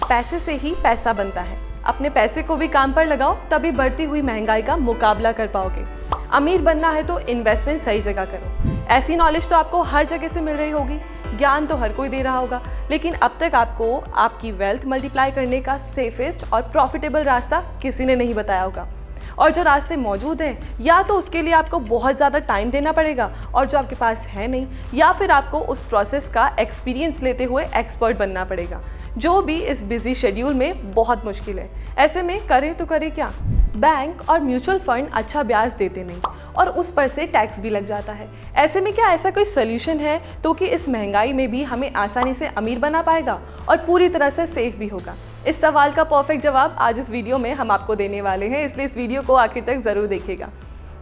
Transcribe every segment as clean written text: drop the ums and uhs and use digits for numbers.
पैसे से ही पैसा बनता है। अपने पैसे को भी काम पर लगाओ, तभी बढ़ती हुई महंगाई का मुकाबला कर पाओगे। अमीर बनना है तो इन्वेस्टमेंट सही जगह करो। ऐसी नॉलेज तो आपको हर जगह से मिल रही होगी, ज्ञान तो हर कोई दे रहा होगा, लेकिन अब तक आपको आपकी वेल्थ मल्टीप्लाई करने का सेफेस्ट और प्रॉफिटेबल रास्ता किसी ने नहीं बताया होगा। और जो रास्ते मौजूद हैं, या तो उसके लिए आपको बहुत ज़्यादा टाइम देना पड़ेगा और जो आपके पास है नहीं, या फिर आपको उस प्रोसेस का एक्सपीरियंस लेते हुए एक्सपर्ट बनना पड़ेगा, जो भी इस बिजी शेड्यूल में बहुत मुश्किल है। ऐसे में करें तो करें क्या? बैंक और म्यूचुअल फंड अच्छा ब्याज देते नहीं और उस पर से टैक्स भी लग जाता है। ऐसे में क्या ऐसा कोई सोल्यूशन है तो कि इस महंगाई में भी हमें आसानी से अमीर बना पाएगा और पूरी तरह से सेफ भी होगा? इस सवाल का परफेक्ट जवाब आज इस वीडियो में हम आपको देने वाले हैं, इसलिए इस वीडियो को आखिर तक ज़रूर देखिएगा।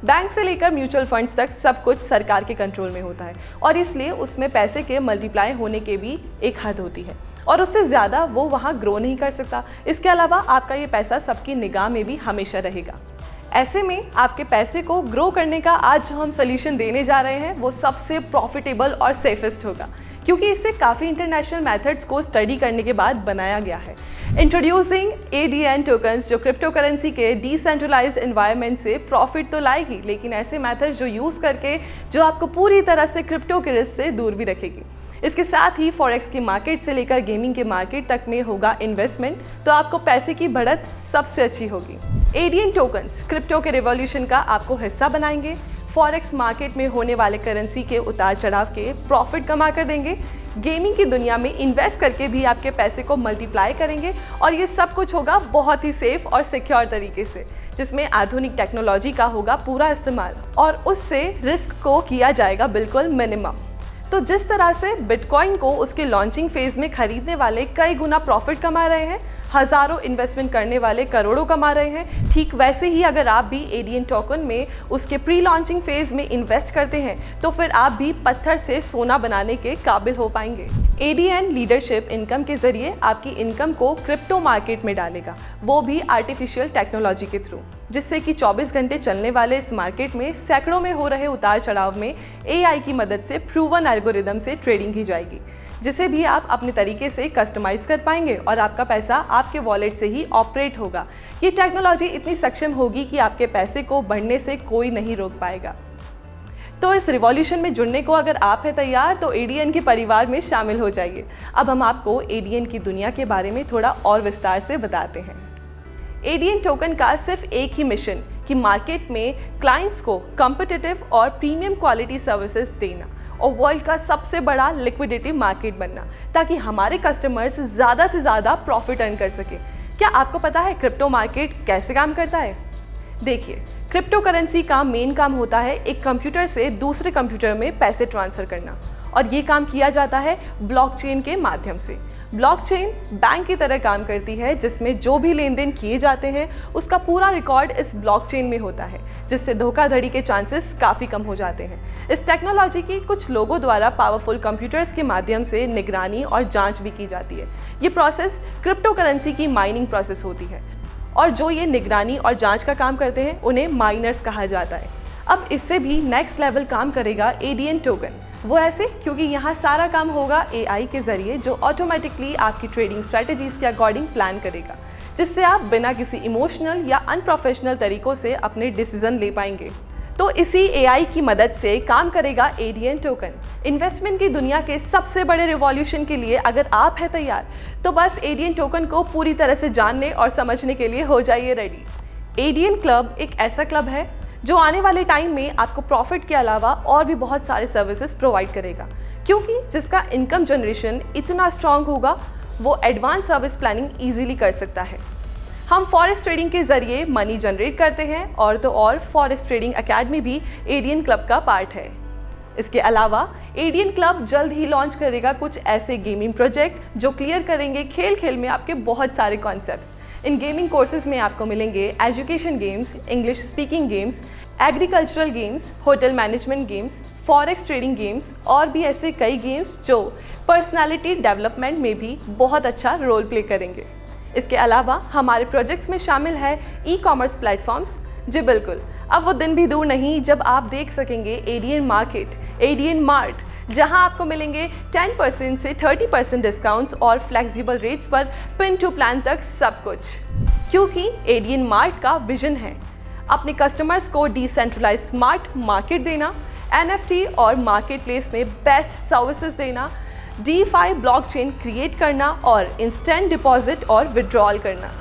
बैंक से लेकर म्यूचुअल फंड्स तक सब कुछ सरकार के कंट्रोल में होता है और इसलिए उसमें पैसे के मल्टीप्लाई होने के भी एक हद होती है और उससे ज़्यादा वो वहाँ ग्रो नहीं कर सकता। इसके अलावा आपका ये पैसा सबकी निगाह में भी हमेशा रहेगा। ऐसे में आपके पैसे को ग्रो करने का आज जो हम सोल्यूशन देने जा रहे हैं वो सबसे प्रॉफिटेबल और सेफेस्ट होगा, क्योंकि इसे काफ़ी इंटरनेशनल मेथड्स को स्टडी करने के बाद बनाया गया है। इंट्रोड्यूसिंग ADN टोकन्स, जो क्रिप्टो करेंसी के डिसेंट्रलाइज्ड एनवायरनमेंट से प्रॉफिट तो लाएगी, लेकिन ऐसे मेथड्स जो यूज़ करके जो आपको पूरी तरह से क्रिप्टो के रिस्क से दूर भी रखेगी। इसके साथ ही फॉरेक्स की मार्केट से लेकर गेमिंग के मार्केट तक में होगा इन्वेस्टमेंट, तो आपको पैसे की बढ़त सबसे अच्छी होगी। ADN टोकन्स क्रिप्टो के रिवॉल्यूशन का आपको हिस्सा बनाएंगे, फॉरेक्स मार्केट में होने वाले करेंसी के उतार चढ़ाव के प्रॉफिट कमा कर देंगे, गेमिंग की दुनिया में इन्वेस्ट करके भी आपके पैसे को मल्टीप्लाई करेंगे और ये सब कुछ होगा बहुत ही सेफ और सिक्योर तरीके से, जिसमें आधुनिक टेक्नोलॉजी का होगा पूरा इस्तेमाल और उससे रिस्क को किया जाएगा बिल्कुल मिनिमम। तो जिस तरह से बिटकॉइन को उसके लॉन्चिंग फेज में खरीदने वाले कई गुना प्रॉफिट कमा रहे हैं, हज़ारों इन्वेस्टमेंट करने वाले करोड़ों कमा रहे हैं, ठीक वैसे ही अगर आप भी ADN टोकन में उसके प्री लॉन्चिंग फेज में इन्वेस्ट करते हैं तो फिर आप भी पत्थर से सोना बनाने के काबिल हो पाएंगे। ADN लीडरशिप इनकम के जरिए आपकी इनकम को क्रिप्टो मार्केट में डालेगा, वो भी आर्टिफिशियल टेक्नोलॉजी के थ्रू, जिससे कि 24 घंटे चलने वाले इस मार्केट में सैकड़ों में हो रहे उतार चढ़ाव में AI की मदद से प्रूवन एल्गोरिदम से ट्रेडिंग की जाएगी, जिसे भी आप अपने तरीके से कस्टमाइज कर पाएंगे और आपका पैसा आपके वॉलेट से ही ऑपरेट होगा। ये टेक्नोलॉजी इतनी सक्षम होगी कि आपके पैसे को बढ़ने से कोई नहीं रोक पाएगा। तो इस रिवॉल्यूशन में जुड़ने को अगर आप हैं तैयार तो ADN के परिवार में शामिल हो जाइए। अब हम आपको ADN की दुनिया के बारे में थोड़ा और विस्तार से बताते हैं। ADN टोकन का सिर्फ एक ही मिशन कि मार्केट में क्लाइंट्स को कॉम्पिटिटिव और प्रीमियम क्वालिटी सर्विसेज देना और वर्ल्ड का सबसे बड़ा लिक्विडिटी मार्केट बनना, ताकि हमारे कस्टमर्स ज़्यादा से ज़्यादा प्रॉफिट अर्न कर सके। क्या आपको पता है क्रिप्टो मार्केट कैसे काम करता है? देखिए, क्रिप्टो करेंसी का मेन काम होता है एक कंप्यूटर से दूसरे कंप्यूटर में पैसे ट्रांसफ़र करना, और ये काम किया जाता है ब्लॉकचेन के माध्यम से। ब्लॉकचेन बैंक की तरह काम करती है, जिसमें जो भी लेन देन किए जाते हैं उसका पूरा रिकॉर्ड इस ब्लॉकचेन में होता है, जिससे धोखाधड़ी के चांसेस काफ़ी कम हो जाते हैं। इस टेक्नोलॉजी की कुछ लोगों द्वारा पावरफुल कंप्यूटर्स के माध्यम से निगरानी और जांच भी की जाती है। ये प्रोसेस क्रिप्टो करेंसी की माइनिंग प्रोसेस होती है और जो ये निगरानी और जाँच का काम करते हैं उन्हें माइनर्स कहा जाता है। अब इससे भी नेक्स्ट लेवल काम करेगा ADN टोकन। वो ऐसे क्योंकि यहाँ सारा काम होगा AI के ज़रिए, जो ऑटोमेटिकली आपकी ट्रेडिंग स्ट्रैटेजीज़ के अकॉर्डिंग प्लान करेगा, जिससे आप बिना किसी इमोशनल या अनप्रोफेशनल तरीक़ों से अपने डिसीजन ले पाएंगे। तो इसी AI की मदद से काम करेगा ADN टोकन। इन्वेस्टमेंट की दुनिया के सबसे बड़े रिवॉल्यूशन के लिए अगर आप हैं तैयार तो बस ADN टोकन को पूरी तरह से जानने और समझने के लिए हो जाइए रेडी। ADN क्लब एक ऐसा क्लब है जो आने वाले टाइम में आपको प्रॉफिट के अलावा और भी बहुत सारे सर्विसेज प्रोवाइड करेगा, क्योंकि जिसका इनकम जनरेशन इतना स्ट्रांग होगा वो एडवांस सर्विस प्लानिंग इजीली कर सकता है। हम फॉरेक्स ट्रेडिंग के ज़रिए मनी जनरेट करते हैं और तो और फॉरेक्स ट्रेडिंग एकेडमी भी ADN क्लब का पार्ट है। इसके अलावा ADN क्लब जल्द ही लॉन्च करेगा कुछ ऐसे गेमिंग प्रोजेक्ट जो क्लियर करेंगे खेल खेल में आपके बहुत सारे कॉन्सेप्ट्स। इन गेमिंग कोर्सेज में आपको मिलेंगे education games, English speaking games, agricultural games, hotel management games, forex trading games और भी ऐसे कई गेम्स जो पर्सनालिटी डेवलपमेंट में भी बहुत अच्छा रोल प्ले करेंगे। इसके अलावा हमारे प्रोजेक्ट्स में शामिल है ई-कॉमर्स प्लेटफॉर्म्स। जी बिल्कुल, अब वो दिन भी दूर नहीं जब आप देख सकेंगे ADN मार्केट, ADN मार्ट, जहां आपको मिलेंगे 10% से 30% डिस्काउंट्स और फ्लेक्सिबल रेट्स पर पिन टू प्लान तक सब कुछ। क्योंकि एडियन मार्ट का विजन है अपने कस्टमर्स को डिसेंट्रलाइज स्मार्ट मार्केट देना, NFT और मार्केट प्लेस में बेस्ट सर्विसेज देना, DeFi ब्लॉकचेन क्रिएट करना और इंस्टेंट डिपॉजिट और विड्रॉल करना।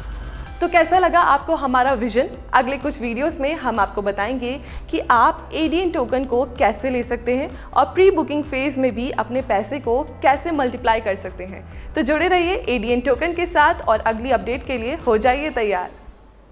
तो कैसा लगा आपको हमारा विजन? अगले कुछ वीडियोस में हम आपको बताएंगे कि आप एडियन टोकन को कैसे ले सकते हैं और प्री बुकिंग फेज में भी अपने पैसे को कैसे मल्टीप्लाई कर सकते हैं। तो जुड़े रहिए एडियन टोकन के साथ और अगली अपडेट के लिए हो जाइए तैयार।